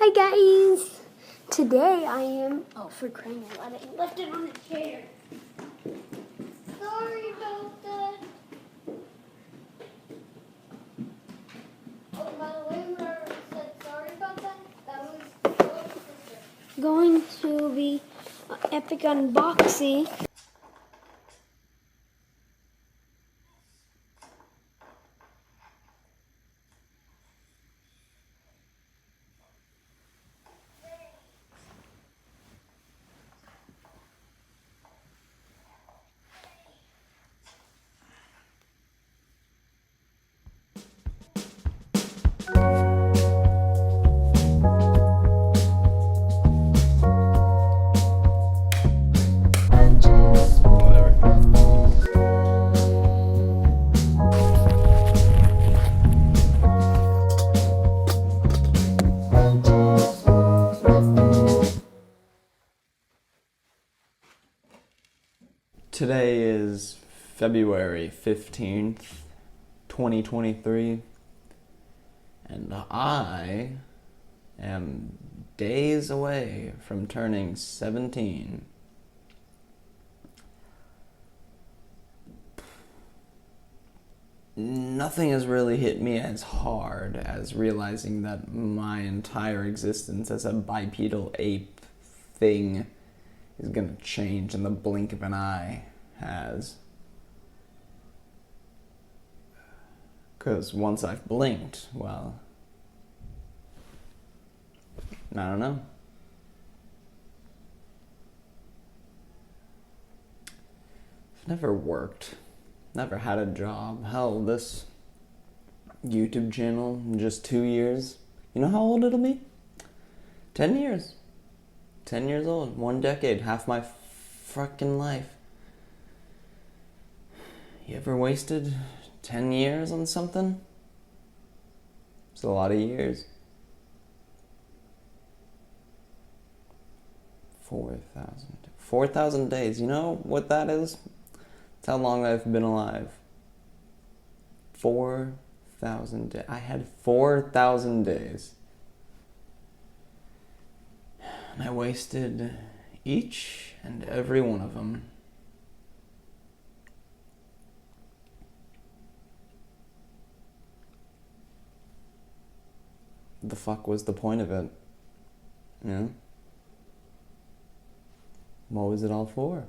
Hi guys! Today I am, for crying out loud, I left it on the chair. Sorry about that. Oh, by the way, whoever said sorry about that, that was Philip's sister. Going to be epic unboxing. Today is February 15th, 2023, and I am days away from turning 17. Nothing has really hit me as hard as realizing that my entire existence as a bipedal ape thing is gonna change in the blink of an eye has. Because once I've blinked, well, I don't know. I've never worked, never had a job. Hell, this YouTube channel in just 2 years. You know how old it'll be? 10 years. 10 years old, 1 decade, half my frickin' life. You ever wasted 10 years on something? It's a lot of years. 4,000 days. You know what that is? It's how long I've been alive. 4,000 days. I had 4,000 days. And I wasted each and every one of them. The fuck was the point of it? Yeah? What was it all for?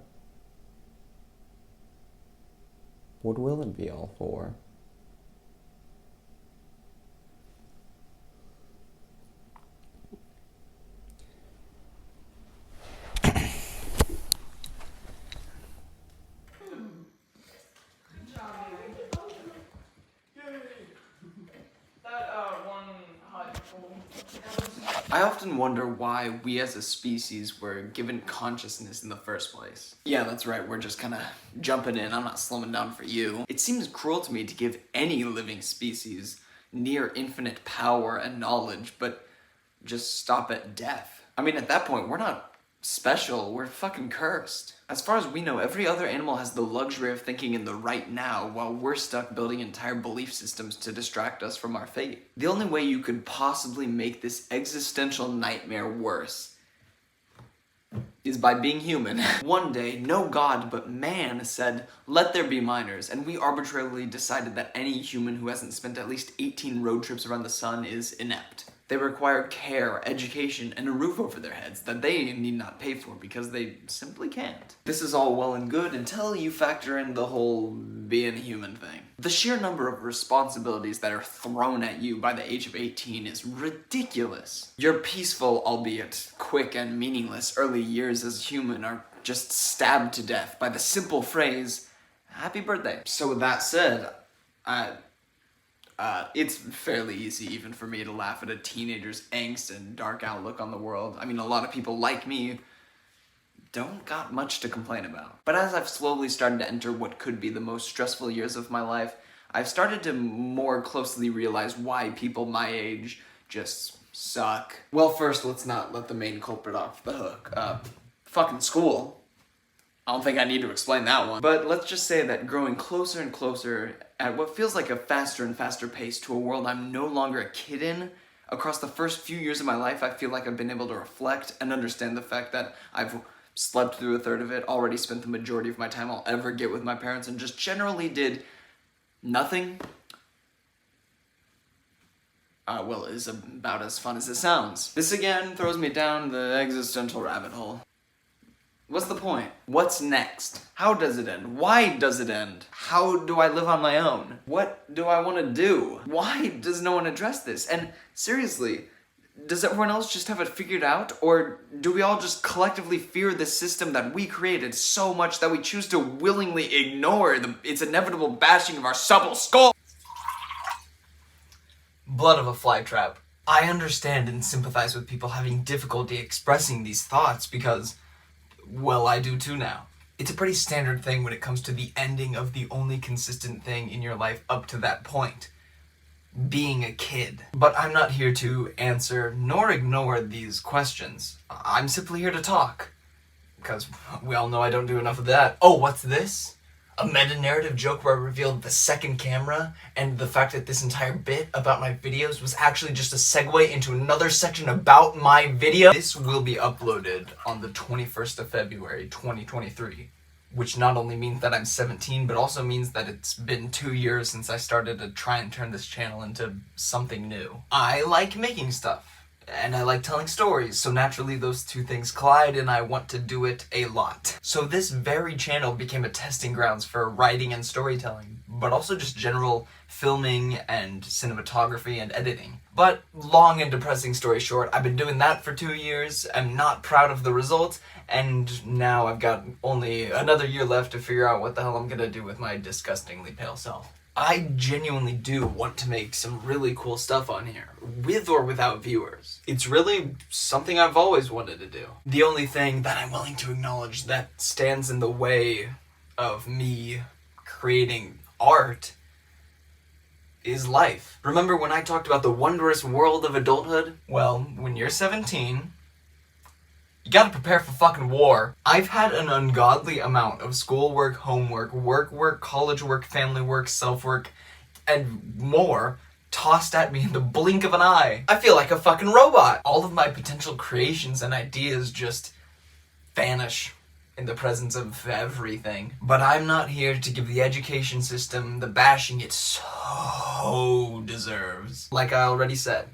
What will it be all for? I often wonder why we as a species were given consciousness in the first place. Yeah, that's right, we're just kinda jumping in, I'm not slowing down for you. It seems cruel to me to give any living species near infinite power and knowledge, but just stop at death. I mean, at that point, we're not special, we're fucking cursed. As far as we know, every other animal has the luxury of thinking in the right now, while we're stuck building entire belief systems to distract us from our fate. The only way you could possibly make this existential nightmare worse is by being human. One day, no god but man said, "Let there be minors," and we arbitrarily decided that any human who hasn't spent at least 18 road trips around the sun is inept. They require care, education, and a roof over their heads that they need not pay for because they simply can't. This is all well and good until you factor in the whole being human thing. The sheer number of responsibilities that are thrown at you by the age of 18 is ridiculous. Your peaceful, albeit quick and meaningless, early years as human are just stabbed to death by the simple phrase, "Happy birthday." So with that said, it's fairly easy even for me to laugh at a teenager's angst and dark outlook on the world. I mean, a lot of people like me don't got much to complain about. But as I've slowly started to enter what could be the most stressful years of my life, I've started to more closely realize why people my age just suck. Well, first, let's not let the main culprit off the hook. Fucking school. I don't think I need to explain that one. But let's just say that growing closer and closer at what feels like a faster and faster pace to a world I'm no longer a kid in, Across the first few years of my life, I feel like I've been able to reflect and understand the fact that I've slept through a third of it, already spent the majority of my time I'll ever get with my parents, and just generally did nothing. Well, is about as fun as it sounds. This again throws me down the existential rabbit hole. What's the point? What's next? How does it end? Why does it end? How do I live on my own? What do I want to do? Why does no one address this? And seriously, does everyone else just have it figured out? Or do we all just collectively fear the system that we created so much that we choose to willingly ignore its inevitable bashing of our supple skull? Blood of a flytrap. I understand and sympathize with people having difficulty expressing these thoughts because, well, I do too now. It's a pretty standard thing when it comes to the ending of the only consistent thing in your life up to that point. Being a kid. But I'm not here to answer nor ignore these questions. I'm simply here to talk. Because we all know I don't do enough of that. Oh, what's this? A meta-narrative joke where I revealed the second camera and the fact that this entire bit about my videos was actually just a segue into another section about my video. This will be uploaded on the 21st of February, 2023, which not only means that I'm 17, but also means that it's been 2 years since I started to try and turn this channel into something new. I like making stuff. And I like telling stories, so naturally those two things collide and I want to do it a lot. So this very channel became a testing grounds for writing and storytelling, but also just general filming and cinematography and editing. But long and depressing story short, I've been doing that for 2 years, I'm not proud of the result, and now I've got only another year left to figure out what the hell I'm gonna do with my disgustingly pale self. I genuinely do want to make some really cool stuff on here, with or without viewers. It's really something I've always wanted to do. The only thing that I'm willing to acknowledge that stands in the way of me creating art is life. Remember when I talked about the wondrous world of adulthood? Well, when you're 17, you gotta prepare for fucking war. I've had an ungodly amount of schoolwork, homework, work, college work, family work, self-work, and more tossed at me in the blink of an eye. I feel like a fucking robot. All of my potential creations and ideas just vanish in the presence of everything. But I'm not here to give the education system the bashing it so deserves. Like I already said,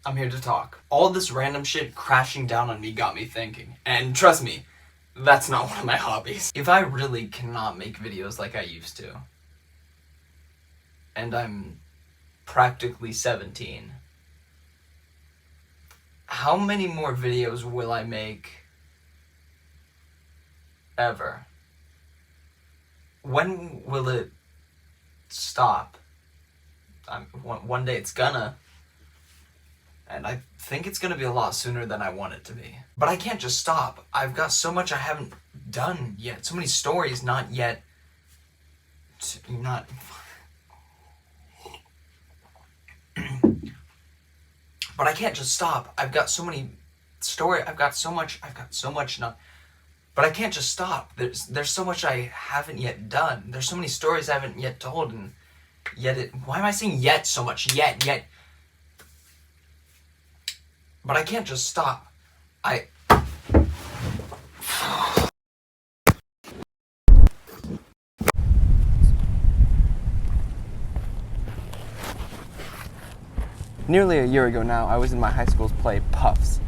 I'm here to talk. All this random shit crashing down on me got me thinking. And trust me, that's not one of my hobbies. If I really cannot make videos like I used to, and I'm practically 17, how many more videos will I make ever? When will it stop? One day it's gonna. And I think it's gonna be a lot sooner than I want it to be. But I can't just stop. I've got so much I haven't done yet. So many stories not yet... But I can't just stop. I've got so many I've got so much not... But I can't just stop. There's so much I haven't yet done. There's so many stories I haven't yet told, and yet why am I saying yet so much? Yet. But I can't just stop. Nearly a year ago now, I was in my high school's play, Puffs.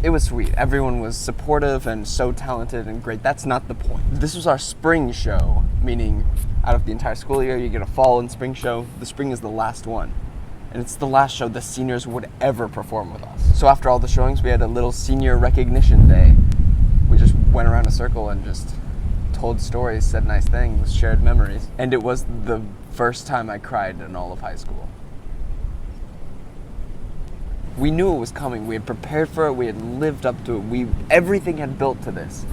It was sweet. Everyone was supportive and so talented and great. That's not the point. This was our spring show, meaning out of the entire school year, you get a fall and spring show. The spring is the last one. And it's the last show the seniors would ever perform with us. So after all the showings, we had a little senior recognition day. We just went around a circle and just told stories, said nice things, shared memories. And it was the first time I cried in all of high school. We knew it was coming. We had prepared for it. We had lived up to it. Everything had built to this.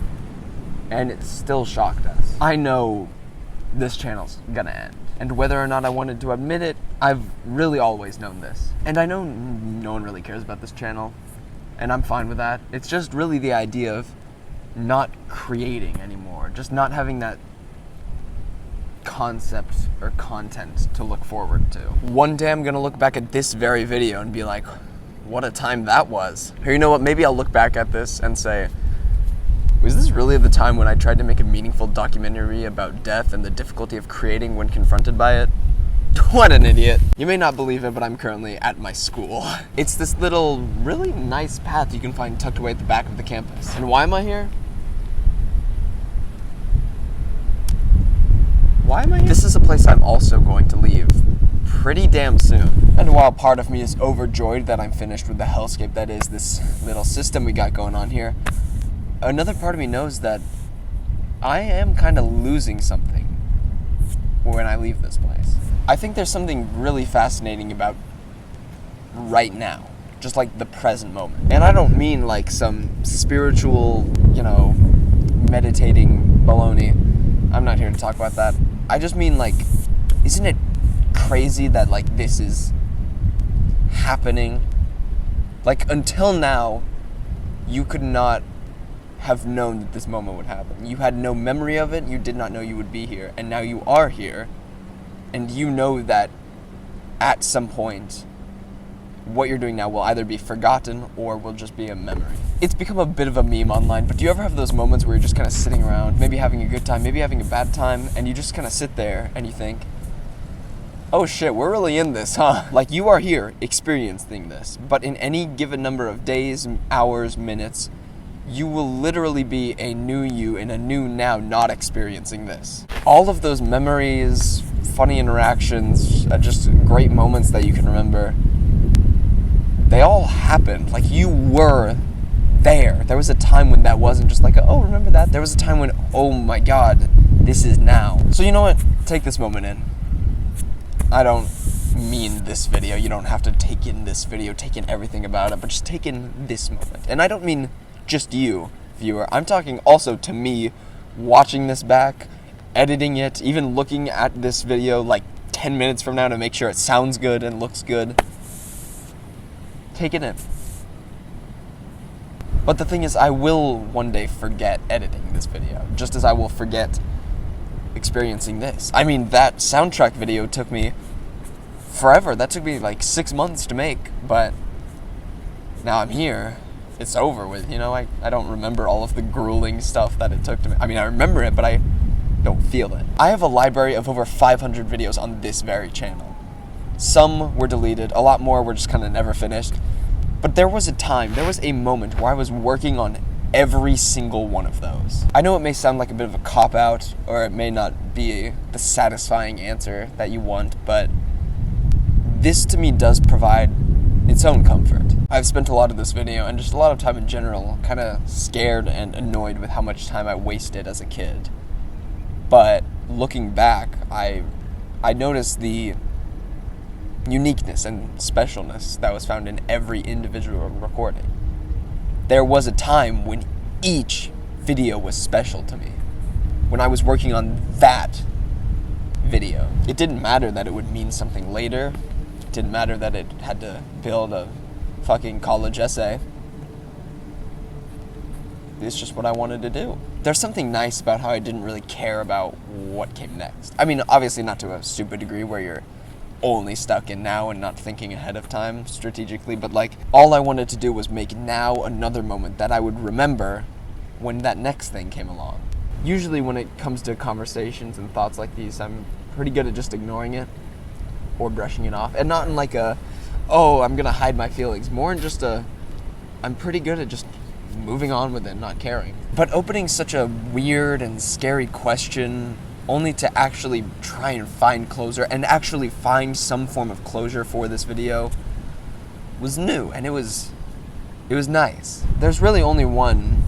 And it still shocked us. I know this channel's gonna end. And whether or not I wanted to admit it, I've really always known this. And I know no one really cares about this channel, and I'm fine with that. It's just really the idea of not creating anymore, just not having that concept or content to look forward to. One day I'm gonna look back at this very video and be like, what a time that was. Or you know what, maybe I'll look back at this and say, was this really the time when I tried to make a meaningful documentary about death and the difficulty of creating when confronted by it? What an idiot. You may not believe it, but I'm currently at my school. It's this little, really nice path you can find tucked away at the back of the campus. And why am I here? Why am I here? This is a place I'm also going to leave pretty damn soon. And while part of me is overjoyed that I'm finished with the hellscape that is this little system we got going on here, another part of me knows that I am kind of losing something when I leave this place. I think there's something really fascinating about right now, just like the present moment. And I don't mean like some spiritual, meditating baloney. I'm not here to talk about that. I just mean like, isn't it crazy that like this is happening? Like until now, you could not have known that this moment would happen. You had no memory of it, you did not know you would be here, and now you are here, and you know that at some point, what you're doing now will either be forgotten or will just be a memory. It's become a bit of a meme online, but do you ever have those moments where you're just kind of sitting around, maybe having a good time, maybe having a bad time, and you just kind of sit there and you think, oh shit, we're really in this, huh? Like you are here experiencing this, but in any given number of days, hours, minutes, you will literally be a new you in a new now not experiencing this. All of those memories, funny interactions, just great moments that you can remember, they all happened. Like you were there. There was a time when that wasn't just like, oh, remember that? There was a time when, oh my God, this is now. So you know what? Take this moment in. I don't mean this video. You don't have to take in this video, take in everything about it, but just take in this moment. And I don't mean just you, viewer. I'm talking also to me watching this back, editing it, even looking at this video like 10 minutes from now to make sure it sounds good and looks good. Take it in. But the thing is, I will one day forget editing this video, just as I will forget experiencing this. I mean, that soundtrack video took me forever. That took me like 6 months to make, but now I'm here. It's over with, I don't remember all of the grueling stuff that it took to make. I mean, I remember it, but I don't feel it. I have a library of over 500 videos on this very channel. Some were deleted, a lot more were just kind of never finished. But there was a moment where I was working on every single one of those. I know it may sound like a bit of a cop-out, or it may not be the satisfying answer that you want, but this to me does provide its own comfort. I've spent a lot of this video, and just a lot of time in general, kind of scared and annoyed with how much time I wasted as a kid. But looking back, I noticed the uniqueness and specialness that was found in every individual recording. There was a time when each video was special to me. When I was working on that video, it didn't matter that it would mean something later. It didn't matter that it had to build a fucking college essay. It's just what I wanted to do. There's something nice about how I didn't really care about what came next. I mean, obviously not to a stupid degree where you're only stuck in now and not thinking ahead of time strategically, but like all I wanted to do was make now another moment that I would remember when that next thing came along. Usually when it comes to conversations and thoughts like these, I'm pretty good at just ignoring it or brushing it off, and not in like a, oh, I'm gonna hide my feelings, more in just a, I'm pretty good at just moving on with it, not caring. But opening such a weird and scary question only to actually try and find closure and actually find some form of closure for this video was new, and it was nice. There's really only one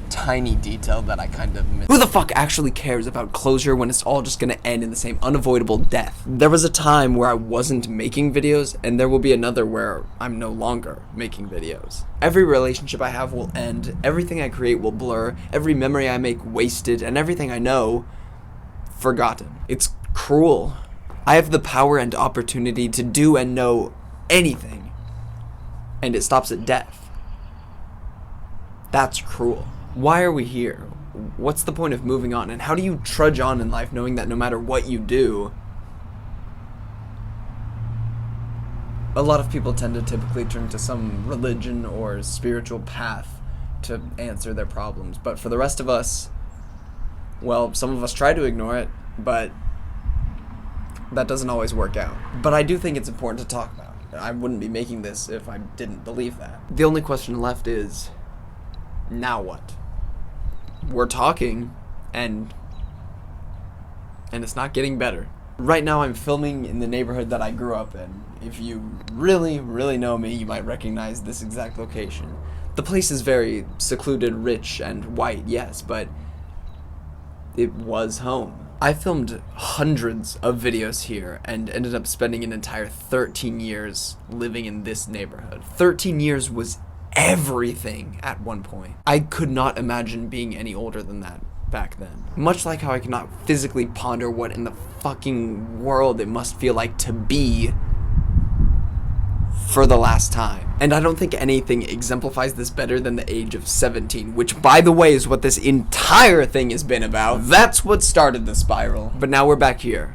tiny detail that I kind of missed. Who the fuck actually cares about closure when it's all just gonna end in the same unavoidable death? There was a time where I wasn't making videos, and there will be another where I'm no longer making videos. Every relationship I have will end, everything I create will blur, every memory I make wasted, and everything I know forgotten. It's cruel. I have the power and opportunity to do and know anything, and it stops at death. That's cruel. Why are we here? what's the point of moving on? And how do you trudge on in life knowing that no matter what you do, a lot of people tend to typically turn to some religion or spiritual path to answer their problems. But for the rest of us, well, some of us try to ignore it, but that doesn't always work out. But I do think it's important to talk about. I wouldn't be making this if I didn't believe that. The only question left is, now what? We're talking, and it's not getting better. Right now I'm filming in the neighborhood that I grew up in. If you really, really know me, you might recognize this exact location. The place is very secluded, rich, and white, yes, but it was home. I filmed hundreds of videos here and ended up spending an entire 13 years living in this neighborhood. 13 years was everything at one point. I could not imagine being any older than that back then. Much like how I cannot physically ponder what in the fucking world it must feel like to be for the last time. And I don't think anything exemplifies this better than the age of 17, which, by the way, is what this entire thing has been about. That's what started the spiral. But now we're back here.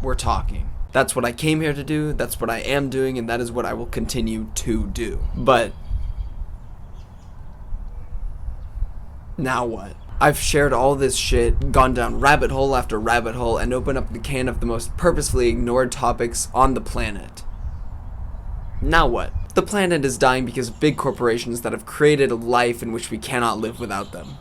We're talking. That's what I came here to do, that's what I am doing, and that is what I will continue to do. But now what? I've shared all this shit, gone down rabbit hole after rabbit hole, and opened up the can of the most purposefully ignored topics on the planet. Now what? The planet is dying because of big corporations that have created a life in which we cannot live without them.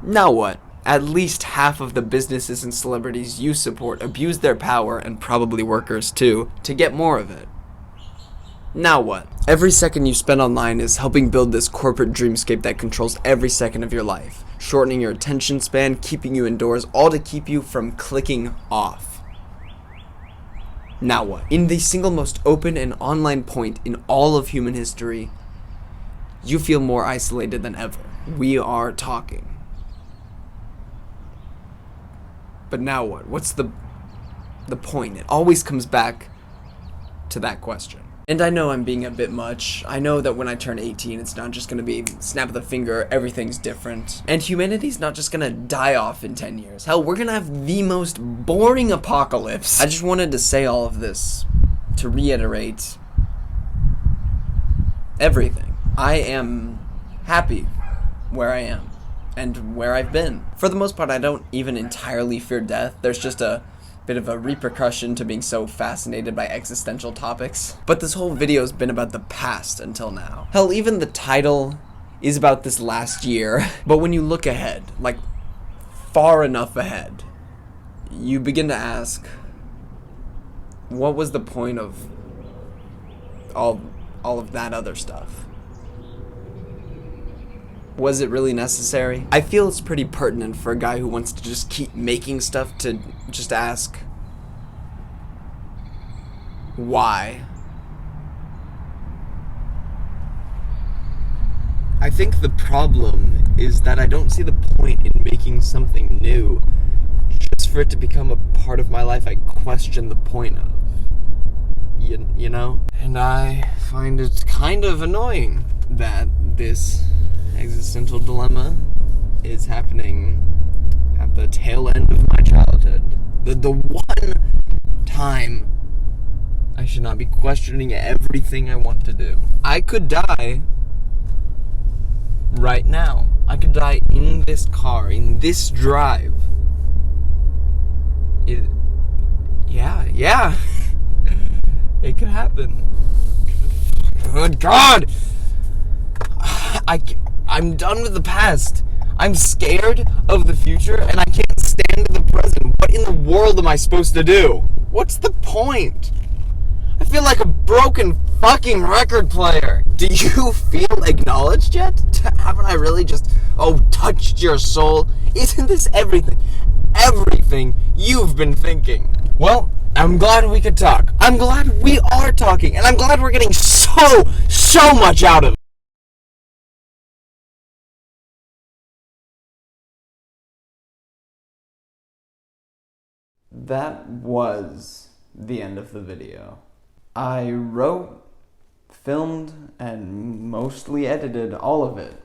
Now what? At least half of the businesses and celebrities you support abuse their power, and probably workers too, to get more of it. Now what? Every second you spend online is helping build this corporate dreamscape that controls every second of your life, shortening your attention span, keeping you indoors, all to keep you from clicking off. Now what? In the single most open and online point in all of human history, you feel more isolated than ever. We are talking. But now what? What's the point? It always comes back to that question. And I know I'm being a bit much. I know that when I turn 18, it's not just gonna be snap of the finger, everything's different. And humanity's not just gonna die off in 10 years. Hell, we're gonna have the most boring apocalypse. I just wanted to say all of this to reiterate everything. I am happy where I am and where I've been. For the most part, I don't even entirely fear death. There's just a bit of a repercussion to being so fascinated by existential topics. But this whole video has been about the past until now. Hell, even the title is about this last year. But when you look ahead, like far enough ahead, you begin to ask, what was the point of all of that other stuff? Was it really necessary? I feel it's pretty pertinent for a guy who wants to just keep making stuff to just ask, why? I think the problem is that I don't see the point in making something new. Just for it to become a part of my life, I question the point of. You know? And I find it kind of annoying that this existential dilemma is happening at the tail end of my childhood. The one time I should not be questioning everything I want to do. I could die right now. I could die in this car, in this drive. Yeah. It could happen. Good God! I'm done with the past. I'm scared of the future, and I can't stand the present. What in the world am I supposed to do? What's the point? I feel like a broken fucking record player. Do you feel acknowledged yet? Haven't I really just, touched your soul? Isn't this everything? Everything you've been thinking? Well, I'm glad we could talk. I'm glad we are talking, and I'm glad we're getting so much out of it. That was the end of the video. I wrote, filmed, and mostly edited all of it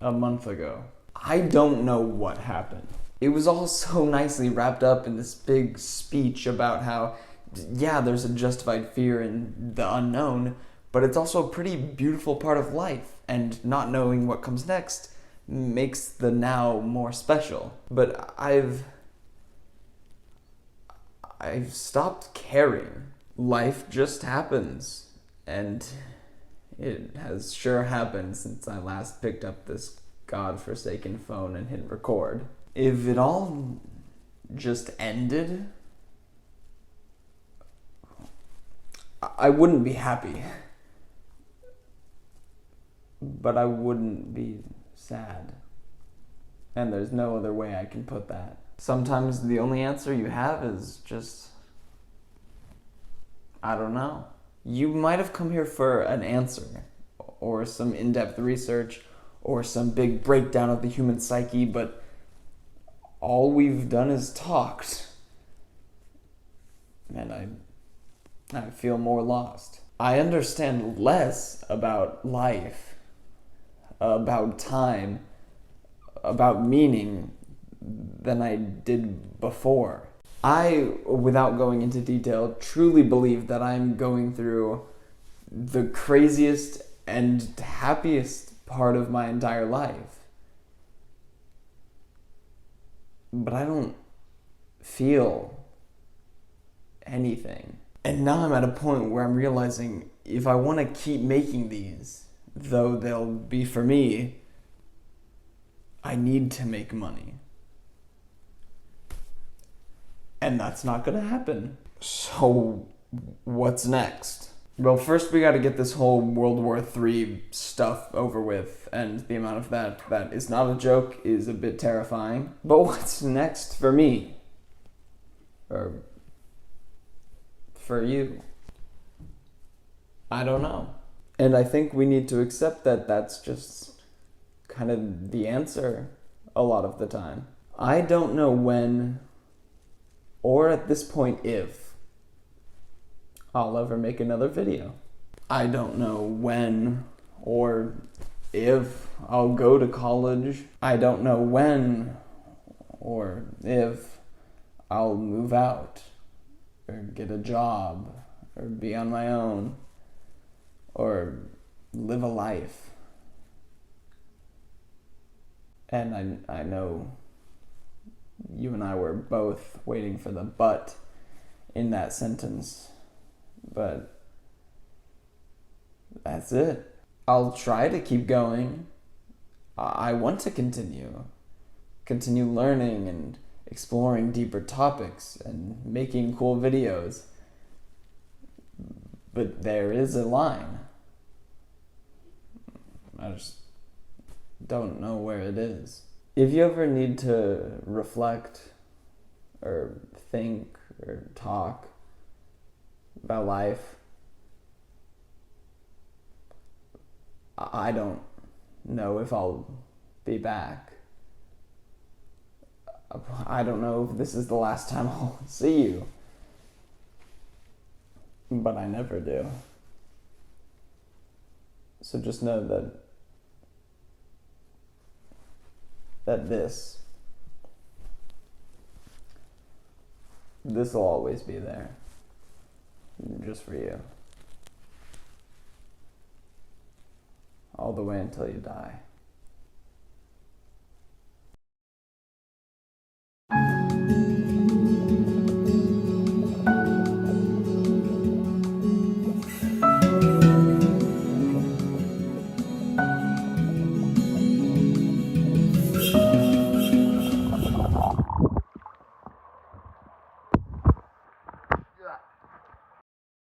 a month ago. I don't know what happened. It was all so nicely wrapped up in this big speech about how, yeah, there's a justified fear in the unknown, but it's also a pretty beautiful part of life, and not knowing what comes next makes the now more special. But I've stopped caring. Life just happens, and it has sure happened since I last picked up this godforsaken phone and hit record. If it all just ended, I wouldn't be happy. But I wouldn't be sad. And there's no other way I can put that. Sometimes the only answer you have is just, I don't know. You might have come here for an answer, or some in-depth research, or some big breakdown of the human psyche, but all we've done is talked. And I feel more lost. I understand less about life, about time, about meaning than I did before. I, without going into detail, truly believe that I'm going through the craziest and happiest part of my entire life. But I don't feel anything. And now I'm at a point where I'm realizing if I want to keep making these, though they'll be for me, I need to make money. And that's not gonna happen. So, what's next? Well, first we gotta get this whole World War III stuff over with, and the amount of that is not a joke is a bit terrifying. But what's next for me? Or for you? I don't know. And I think we need to accept that that's just kind of the answer a lot of the time. I don't know when, or at this point if, I'll ever make another video. I don't know when or if I'll go to college. I don't know when or if I'll move out or get a job or be on my own or live a life. And I know you and I were both waiting for the but in that sentence, but that's it. I'll try to keep going. I want to continue learning and exploring deeper topics and making cool videos. But there is a line. I just don't know where it is. If you ever need to reflect or think or talk about life, I don't know if I'll be back. I don't know if this is the last time I'll see you. But I never do. So just know that this will always be there. Just for you. All the way until you die.